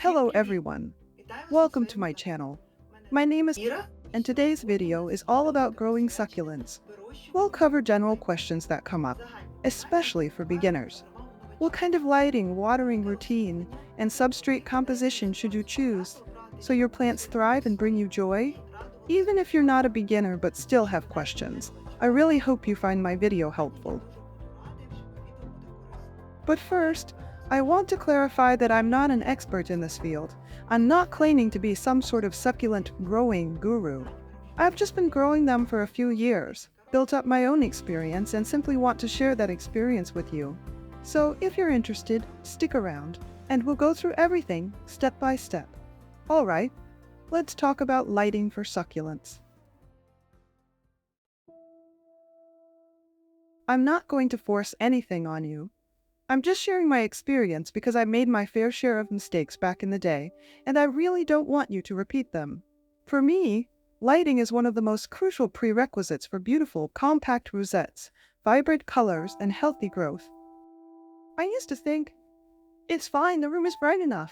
Hello everyone, welcome to my channel. My name is and today's video is all about growing succulents. We'll cover general questions that come up, especially for beginners. What kind of lighting, watering routine, and substrate composition should you choose so your plants thrive and bring you joy? Even if you're not a beginner but still have questions, I really hope you find my video helpful. But first, I want to clarify that I'm not an expert in this field. I'm not claiming to be some sort of succulent growing guru. I've just been growing them for a few years, built up my own experience, and simply want to share that experience with you. So if you're interested, stick around, and we'll go through everything step by step. Alright, let's talk about lighting for succulents. I'm not going to force anything on you. I'm just sharing my experience because I made my fair share of mistakes back in the day, and I really don't want you to repeat them. For me, lighting is one of the most crucial prerequisites for beautiful, compact rosettes, vibrant colors, and healthy growth. I used to think, it's fine, the room is bright enough.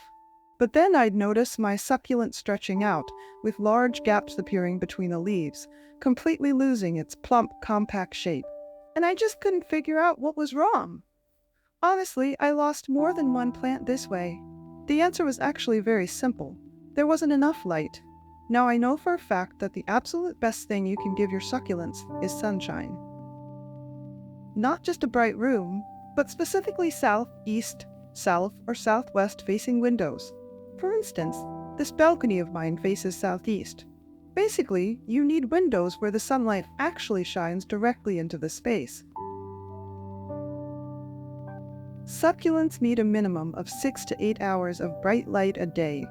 But then I'd notice my succulent stretching out, with large gaps appearing between the leaves, completely losing its plump, compact shape. And I just couldn't figure out what was wrong. Honestly, I lost more than one plant this way. The answer was actually very simple. There wasn't enough light. Now I know for a fact that the absolute best thing you can give your succulents is sunshine. Not just a bright room, but specifically south, east, south, or southwest facing windows. For instance, this balcony of mine faces southeast. Basically, you need windows where the sunlight actually shines directly into the space. Succulents need a minimum of 6 to 8 hours of bright light a day.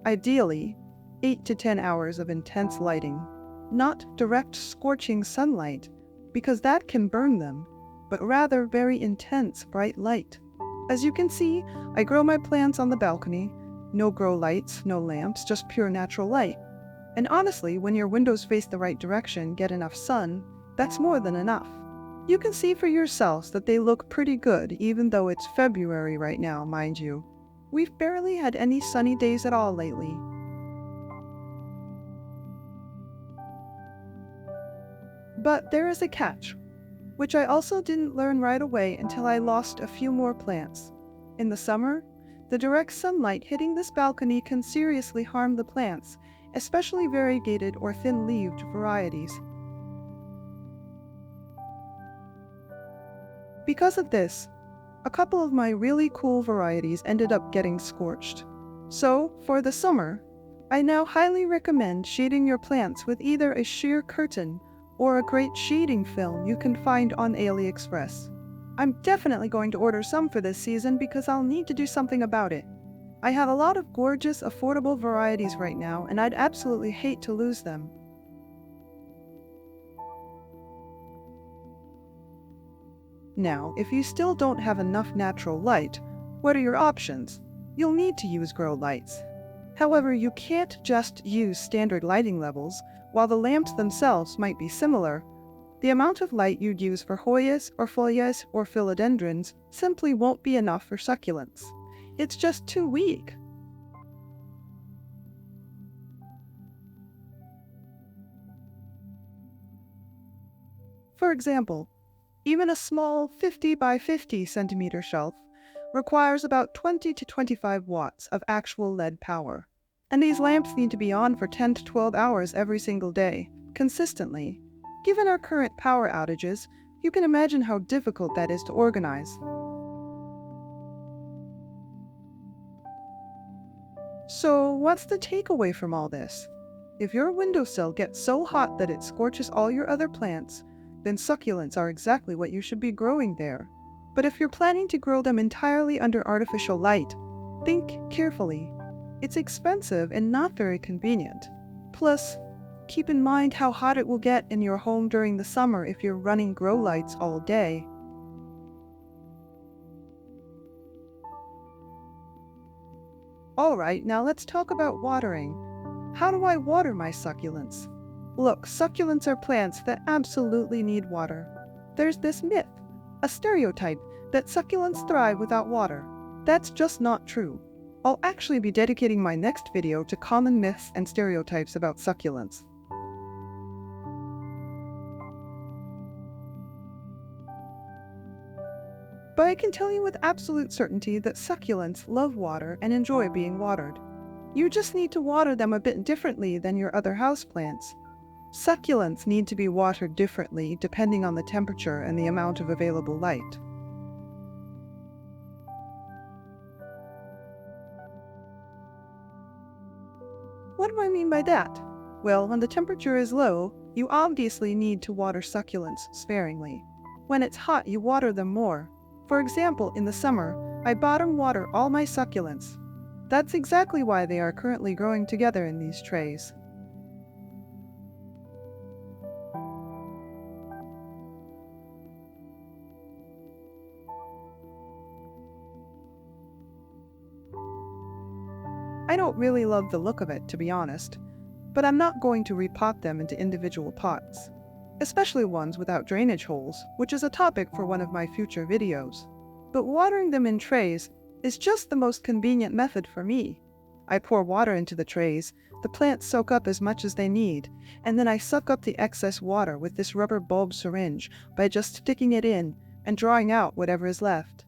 Ideally, 8 to 10 hours of intense lighting, not direct scorching sunlight, because that can burn them, but rather very intense bright light. As you can see, I grow my plants on the balcony. No grow lights, no lamps, just pure natural light. And honestly, when your windows face the right direction, get enough sun, that's more than enough. You can see for yourselves that they look pretty good, even though it's February right now, mind you. We've barely had any sunny days at all lately. But there is a catch, which I also didn't learn right away until I lost a few more plants. In the summer, the direct sunlight hitting this balcony can seriously harm the plants, especially variegated or thin-leaved varieties. Because of this, a couple of my really cool varieties ended up getting scorched. So, for the summer, I now highly recommend shading your plants with either a sheer curtain or a great shading film you can find on AliExpress. I'm definitely going to order some for this season because I'll need to do something about it. I have a lot of gorgeous, affordable varieties right now, and I'd absolutely hate to lose them. Now, if you still don't have enough natural light, what are your options? You'll need to use grow lights. However, you can't just use standard lighting levels. While the lamps themselves might be similar, the amount of light you'd use for Hoyas or Folias or Philodendrons simply won't be enough for succulents. It's just too weak. For example, even a small 50 by 50 centimeter shelf requires about 20 to 25 watts of actual LED power. And these lamps need to be on for 10 to 12 hours every single day, consistently. Given our current power outages, you can imagine how difficult that is to organize. So, what's the takeaway from all this? If your windowsill gets so hot that it scorches all your other plants, then succulents are exactly what you should be growing there. But if you're planning to grow them entirely under artificial light, think carefully. It's expensive and not very convenient. Plus, keep in mind how hot it will get in your home during the summer if you're running grow lights all day. Alright, now let's talk about watering. How do I water my succulents? Look, succulents are plants that absolutely need water. There's this myth, a stereotype, that succulents thrive without water. That's just not true. I'll actually be dedicating my next video to common myths and stereotypes about succulents. But I can tell you with absolute certainty that succulents love water and enjoy being watered. You just need to water them a bit differently than your other houseplants. Succulents need to be watered differently depending on the temperature and the amount of available light. What do I mean by that? Well, when the temperature is low, you obviously need to water succulents sparingly. When it's hot, you water them more. For example, in the summer, I bottom water all my succulents. That's exactly why they are currently growing together in these trays. I don't really love the look of it, to be honest, but I'm not going to repot them into individual pots, especially ones without drainage holes, which is a topic for one of my future videos. But watering them in trays is just the most convenient method for me. I pour water into the trays, the plants soak up as much as they need, and then I suck up the excess water with this rubber bulb syringe by just sticking it in and drawing out whatever is left.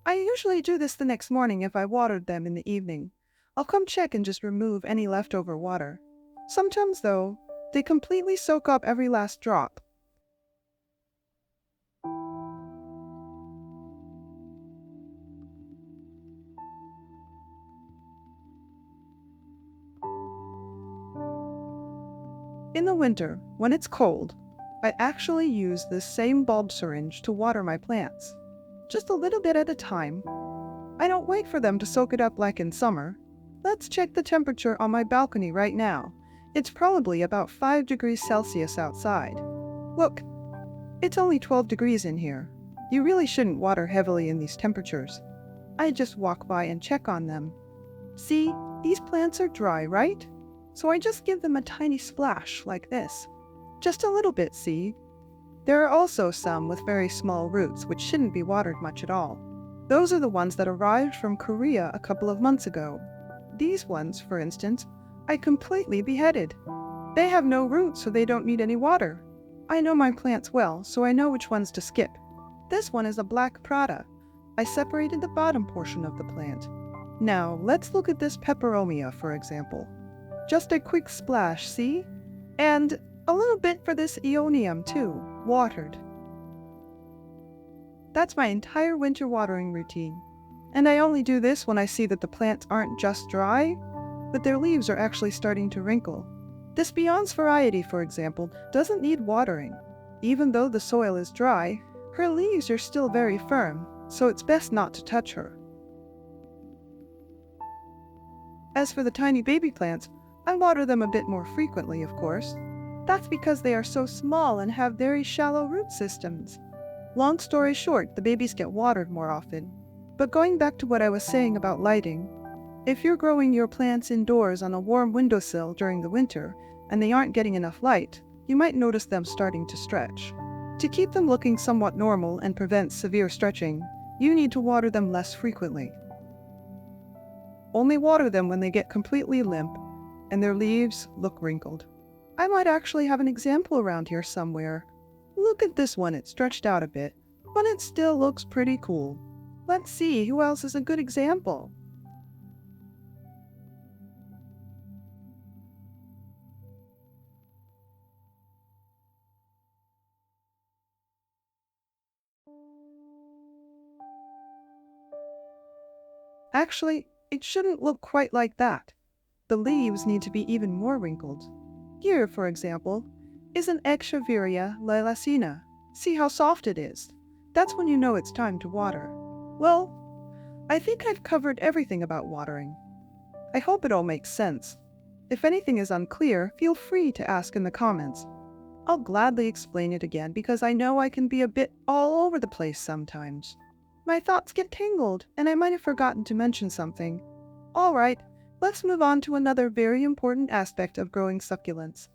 I usually do this the next morning if I watered them in the evening. I'll come check and just remove any leftover water. Sometimes, though, they completely soak up every last drop. In the winter, when it's cold, I actually use this same bulb syringe to water my plants. Just a little bit at a time. I don't wait for them to soak it up like in summer. Let's check the temperature on my balcony right now. It's probably about 5 degrees Celsius outside. Look, it's only 12 degrees in here. You really shouldn't water heavily in these temperatures. I just walk by and check on them. See, these plants are dry, right? So I just give them a tiny splash like this. Just a little bit, see? There are also some with very small roots which shouldn't be watered much at all. Those are the ones that arrived from Korea a couple of months ago. These ones, for instance, I completely beheaded. They have no roots, so they don't need any water. I know my plants well, so I know which ones to skip. This one is a black Prada. I separated the bottom portion of the plant. Now, let's look at this peperomia, for example. Just a quick splash, see? And a little bit for this Aeonium too, watered. That's my entire winter watering routine. And I only do this when I see that the plants aren't just dry, but their leaves are actually starting to wrinkle. This Beyond's variety, for example, doesn't need watering. Even though the soil is dry, her leaves are still very firm, so it's best not to touch her. As for the tiny baby plants, I water them a bit more frequently, of course. That's because they are so small and have very shallow root systems. Long story short, the babies get watered more often. But going back to what I was saying about lighting, if you're growing your plants indoors on a warm windowsill during the winter and they aren't getting enough light, you might notice them starting to stretch. To keep them looking somewhat normal and prevent severe stretching, you need to water them less frequently. Only water them when they get completely limp and their leaves look wrinkled. I might actually have an example around here somewhere. Look at this one, it's stretched out a bit, but it still looks pretty cool. Let's see who else is a good example. Actually, it shouldn't look quite like that. The leaves need to be even more wrinkled. Here, for example, is an Echeveria lilacina. See how soft it is? That's when you know it's time to water. Well, I think I've covered everything about watering. I hope it all makes sense. If anything is unclear, feel free to ask in the comments. I'll gladly explain it again because I know I can be a bit all over the place sometimes. My thoughts get tangled, and I might have forgotten to mention something. Alright, let's move on to another very important aspect of growing succulents.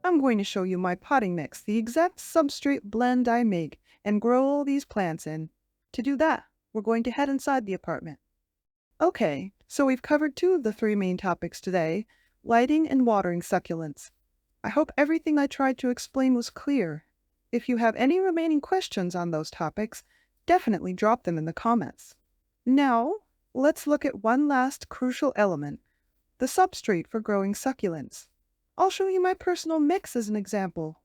I'm going to show you my potting mix, the exact substrate blend I make and grow all these plants in. To do that, we're going to head inside the apartment. Okay, so we've covered two of the three main topics today, lighting and watering succulents. I hope everything I tried to explain was clear. If you have any remaining questions on those topics, definitely drop them in the comments. Now, let's look at one last crucial element, the substrate for growing succulents. I'll show you my personal mix as an example.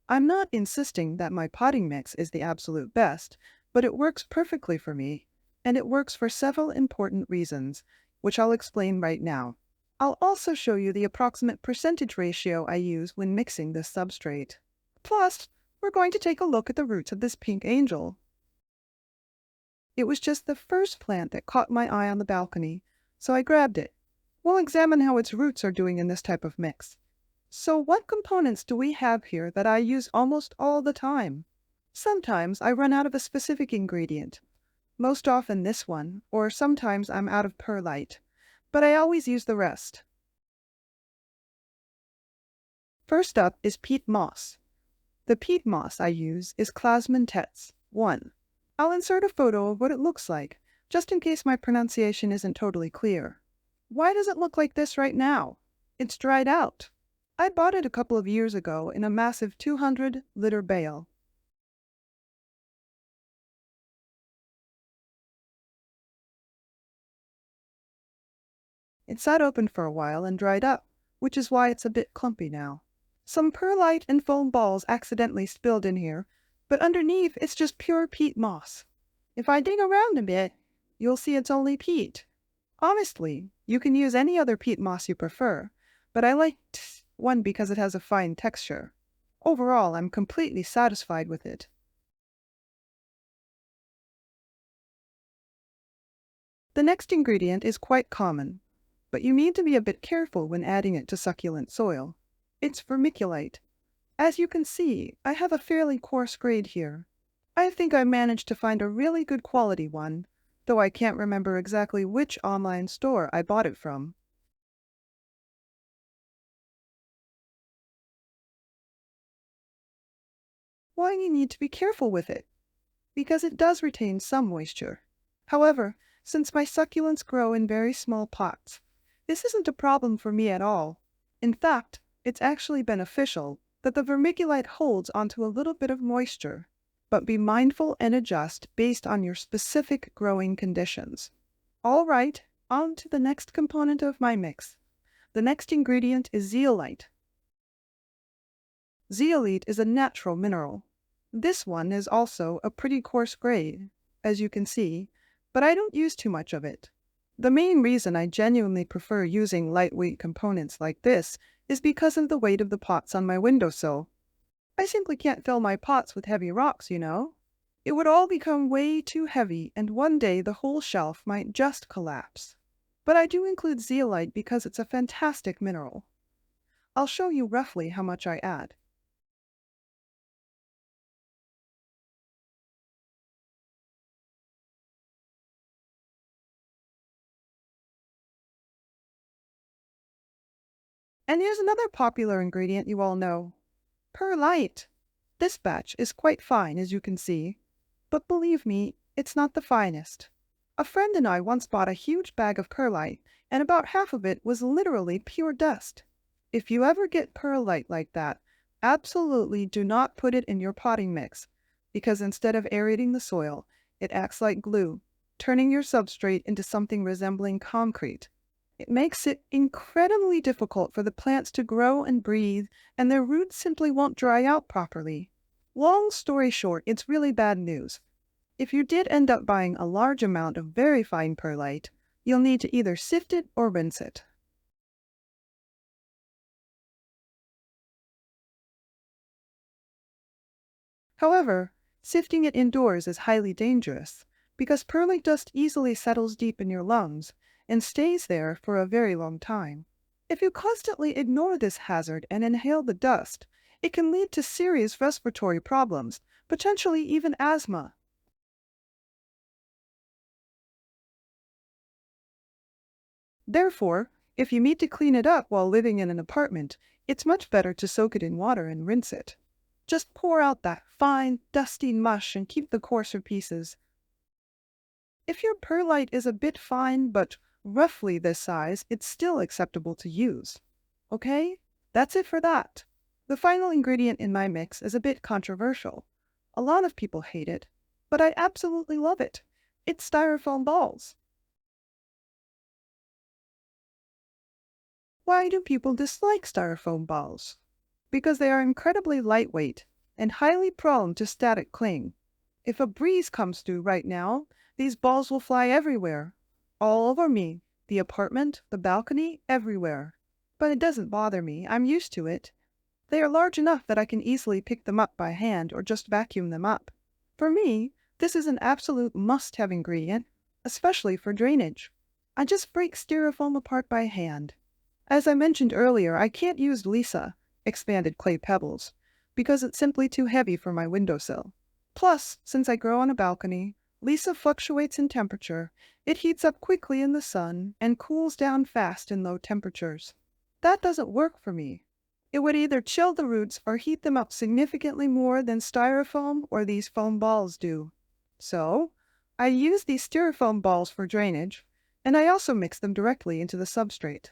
I'm not insisting that my potting mix is the absolute best, but it works perfectly for me, and it works for several important reasons, which I'll explain right now. I'll also show you the approximate percentage ratio I use when mixing this substrate. Plus, we're going to take a look at the roots of this pink angel. It was just the first plant that caught my eye on the balcony, so I grabbed it. We'll examine how its roots are doing in this type of mix. So what components do we have here that I use almost all the time? Sometimes I run out of a specific ingredient, most often this one, or sometimes I'm out of perlite, but I always use the rest. First up is peat moss. The peat moss I use is Klasman Tetz 1. I'll insert a photo of what it looks like, just in case my pronunciation isn't totally clear. Why does it look like this right now? It's dried out. I bought it a couple of years ago in a massive 200-liter bale. It sat open for a while and dried up, which is why it's a bit clumpy now. Some perlite and foam balls accidentally spilled in here, but underneath it's just pure peat moss. If I dig around a bit, you'll see it's only peat. Honestly, you can use any other peat moss you prefer, but I liked one because it has a fine texture. Overall, I'm completely satisfied with it. The next ingredient is quite common, but you need to be a bit careful when adding it to succulent soil. It's vermiculite. As you can see, I have a fairly coarse grade here. I think I managed to find a really good quality one, though I can't remember exactly which online store I bought it from. Why you need to be careful with it? Because it does retain some moisture. However, since my succulents grow in very small pots, this isn't a problem for me at all. In fact, it's actually beneficial that the vermiculite holds onto a little bit of moisture, but be mindful and adjust based on your specific growing conditions. All right, on to the next component of my mix. The next ingredient is zeolite. Zeolite is a natural mineral. This one is also a pretty coarse grade, as you can see, but I don't use too much of it. The main reason I genuinely prefer using lightweight components like this is because of the weight of the pots on my windowsill. I simply can't fill my pots with heavy rocks, you know. It would all become way too heavy, and one day the whole shelf might just collapse. But I do include zeolite because it's a fantastic mineral. I'll show you roughly how much I add. And here's another popular ingredient you all know, perlite. This batch is quite fine, as you can see, but believe me, it's not the finest. A friend and I once bought a huge bag of perlite, and about half of it was literally pure dust. If you ever get perlite like that, absolutely do not put it in your potting mix, because instead of aerating the soil, it acts like glue, turning your substrate into something resembling concrete. It makes it incredibly difficult for the plants to grow and breathe, and their roots simply won't dry out properly. Long story short, it's really bad news. If you did end up buying a large amount of very fine perlite, you'll need to either sift it or rinse it. However, sifting it indoors is highly dangerous because perlite dust easily settles deep in your lungs and stays there for a very long time. If you constantly ignore this hazard and inhale the dust, it can lead to serious respiratory problems, potentially even asthma. Therefore, if you need to clean it up while living in an apartment, it's much better to soak it in water and rinse it. Just pour out that fine, dusty mush and keep the coarser pieces. If your perlite is a bit fine but roughly this size, it's still acceptable to use. Okay? That's it for that. The final ingredient in my mix is a bit controversial. A lot of people hate it, but I absolutely love it. It's styrofoam balls. Why do people dislike styrofoam balls? Because they are incredibly lightweight and highly prone to static cling. If a breeze comes through right now, these balls will fly everywhere. All over me, the apartment, the balcony, everywhere. But it doesn't bother me. I'm used to it. They are large enough that I can easily pick them up by hand or just vacuum them up. For me, this is an absolute must-have ingredient, especially for drainage. I just break styrofoam apart by hand. As I mentioned earlier, I can't use Lisa, expanded clay pebbles, because it's simply too heavy for my windowsill. Plus, since I grow on a balcony, Lisa fluctuates in temperature. It heats up quickly in the sun and cools down fast in low temperatures. That doesn't work for me. It would either chill the roots or heat them up significantly more than styrofoam or these foam balls do. So, I use these styrofoam balls for drainage, and I also mix them directly into the substrate.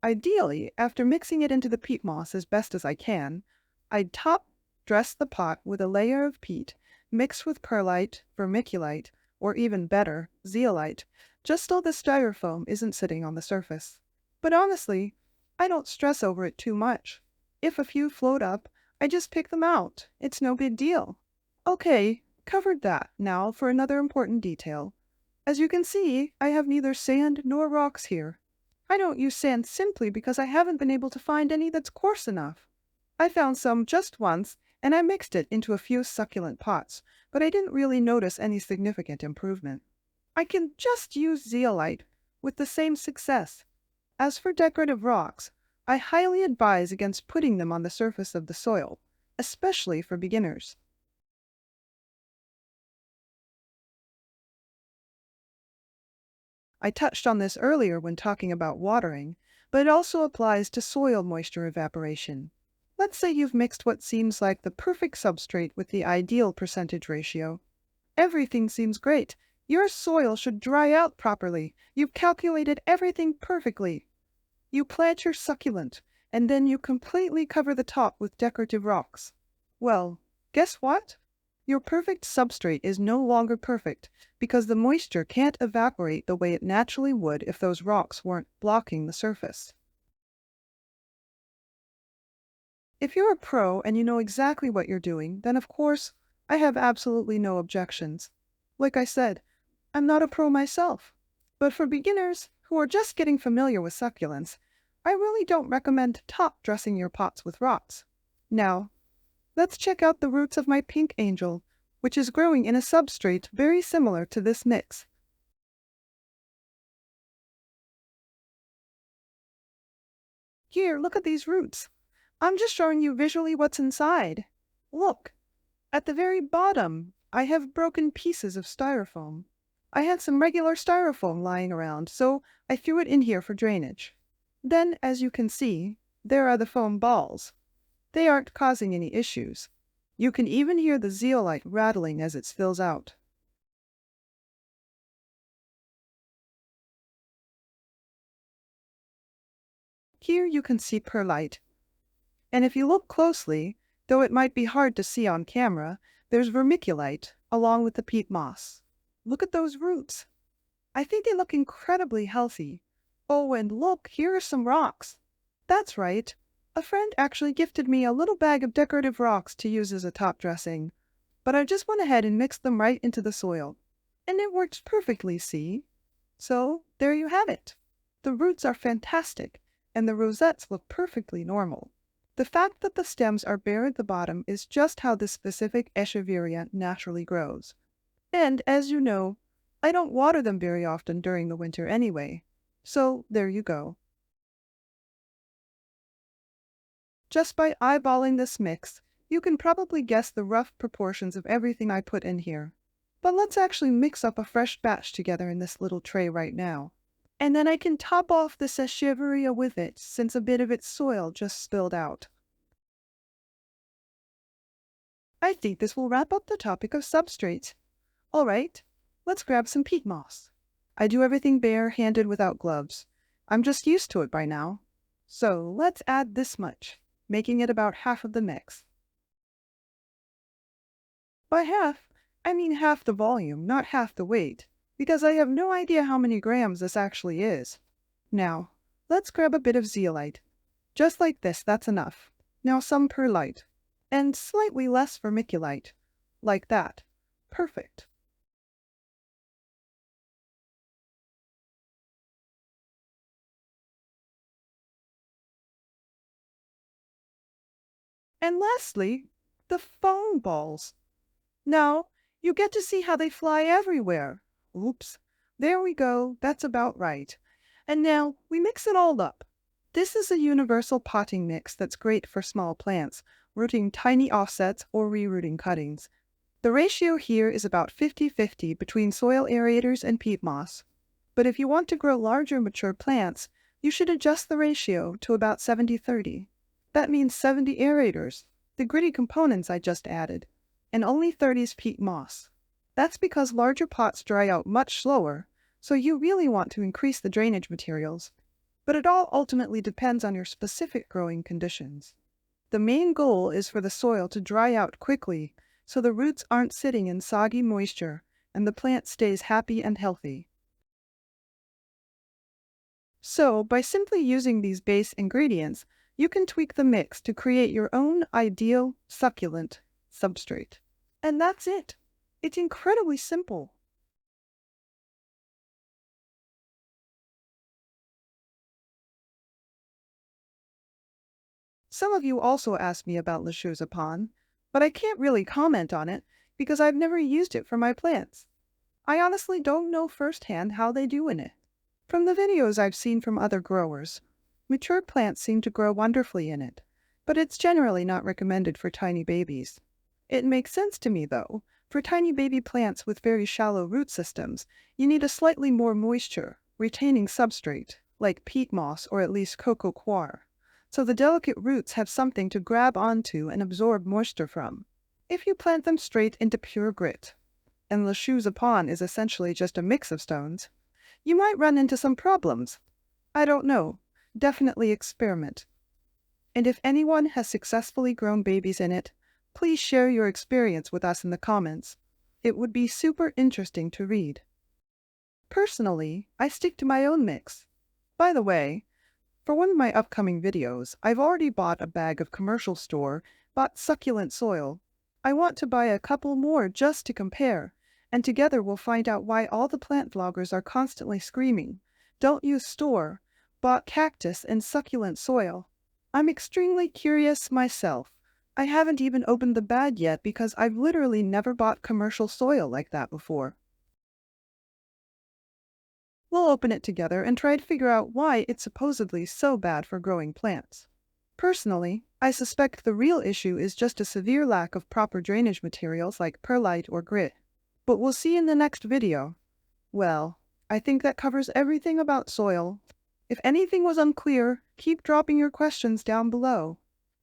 Ideally, after mixing it into the peat moss as best as I can, I'd top dress the pot with a layer of peat mixed with perlite, vermiculite, or even better, zeolite, just so the styrofoam isn't sitting on the surface. But honestly, I don't stress over it too much. If a few float up, I just pick them out. It's no big deal. Okay, covered that. Now for another important detail. As you can see, I have neither sand nor rocks here. I don't use sand simply because I haven't been able to find any that's coarse enough. I found some just once, and I mixed it into a few succulent pots, but I didn't really notice any significant improvement. I can just use zeolite with the same success. As for decorative rocks, I highly advise against putting them on the surface of the soil, especially for beginners. I touched on this earlier when talking about watering, but it also applies to soil moisture evaporation. Let's say you've mixed what seems like the perfect substrate with the ideal percentage ratio. Everything seems great. Your soil should dry out properly. You've calculated everything perfectly. You plant your succulent, and then you completely cover the top with decorative rocks. Well, guess what? Your perfect substrate is no longer perfect because the moisture can't evaporate the way it naturally would if those rocks weren't blocking the surface. If you're a pro and you know exactly what you're doing, then of course, I have absolutely no objections. Like I said, I'm not a pro myself. But for beginners who are just getting familiar with succulents, I really don't recommend top dressing your pots with rocks. Now, let's check out the roots of my pink angel, which is growing in a substrate very similar to this mix. Here, look at these roots. I'm just showing you visually what's inside. Look, at the very bottom, I have broken pieces of styrofoam. I had some regular styrofoam lying around, so I threw it in here for drainage. Then, as you can see, there are the foam balls. They aren't causing any issues. You can even hear the zeolite rattling as it spills out. Here you can see perlite. And if you look closely, though it might be hard to see on camera, there's vermiculite along with the peat moss. Look at those roots. I think they look incredibly healthy. Oh, and look, here are some rocks. That's right. A friend actually gifted me a little bag of decorative rocks to use as a top dressing. But I just went ahead and mixed them right into the soil. And it works perfectly, see? So, there you have it. The roots are fantastic, and the rosettes look perfectly normal. The fact that the stems are bare at the bottom is just how this specific echeveria naturally grows. And, as you know, I don't water them very often during the winter anyway. So, there you go. Just by eyeballing this mix, you can probably guess the rough proportions of everything I put in here. But let's actually mix up a fresh batch together in this little tray right now. And then I can top off the seshiveria with it, since a bit of its soil just spilled out. I think this will wrap up the topic of substrates. All right, let's grab some peat moss. I do everything bare-handed without gloves. I'm just used to it by now. So let's add this much, making it about half of the mix. By half, I mean half the volume, not half the weight, because I have no idea how many grams this actually is. Now, let's grab a bit of zeolite. Just like this, that's enough. Now some perlite. And slightly less vermiculite. Like that. Perfect. And lastly, the foam balls. Now, you get to see how they fly everywhere. Oops. There we go. That's about right. And now, we mix it all up. This is a universal potting mix that's great for small plants, rooting tiny offsets or rerooting cuttings. The ratio here is about 50-50 between soil aerators and peat moss. But if you want to grow larger mature plants, you should adjust the ratio to about 70-30. That means 70 aerators, the gritty components I just added, and only 30's peat moss. That's because larger pots dry out much slower, so you really want to increase the drainage materials. But it all ultimately depends on your specific growing conditions. The main goal is for the soil to dry out quickly, so the roots aren't sitting in soggy moisture, and the plant stays happy and healthy. So, by simply using these base ingredients, you can tweak the mix to create your own ideal succulent substrate. And that's it. It's incredibly simple. Some of you also asked me about Lechuzapan, but I can't really comment on it because I've never used it for my plants. I honestly don't know firsthand how they do in it. From the videos I've seen from other growers, mature plants seem to grow wonderfully in it, but it's generally not recommended for tiny babies. It makes sense to me, though. For tiny baby plants with very shallow root systems, you need a slightly more moisture, retaining substrate, like peat moss or at least coco coir, so the delicate roots have something to grab onto and absorb moisture from. If you plant them straight into pure grit, and Lechuzapan is essentially just a mix of stones, you might run into some problems. I don't know. Definitely experiment. And if anyone has successfully grown babies in it, please share your experience with us in the comments. It would be super interesting to read. Personally, I stick to my own mix. By the way, for one of my upcoming videos, I've already bought a bag of commercial store, bought succulent soil. I want to buy a couple more just to compare, and together we'll find out why all the plant vloggers are constantly screaming, "Don't use store, bought cactus and succulent soil." I'm extremely curious myself. I haven't even opened the bag yet because I've literally never bought commercial soil like that before. We'll open it together and try to figure out why it's supposedly so bad for growing plants. Personally, I suspect the real issue is just a severe lack of proper drainage materials like perlite or grit. But we'll see in the next video. Well, I think that covers everything about soil. If anything was unclear, keep dropping your questions down below.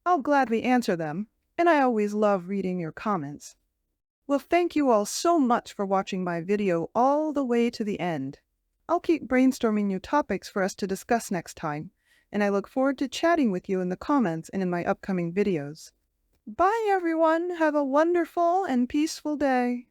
I'll gladly answer them, and I always love reading your comments. Well, thank you all so much for watching my video all the way to the end. I'll keep brainstorming new topics for us to discuss next time, and I look forward to chatting with you in the comments and in my upcoming videos. Bye everyone, have a wonderful and peaceful day.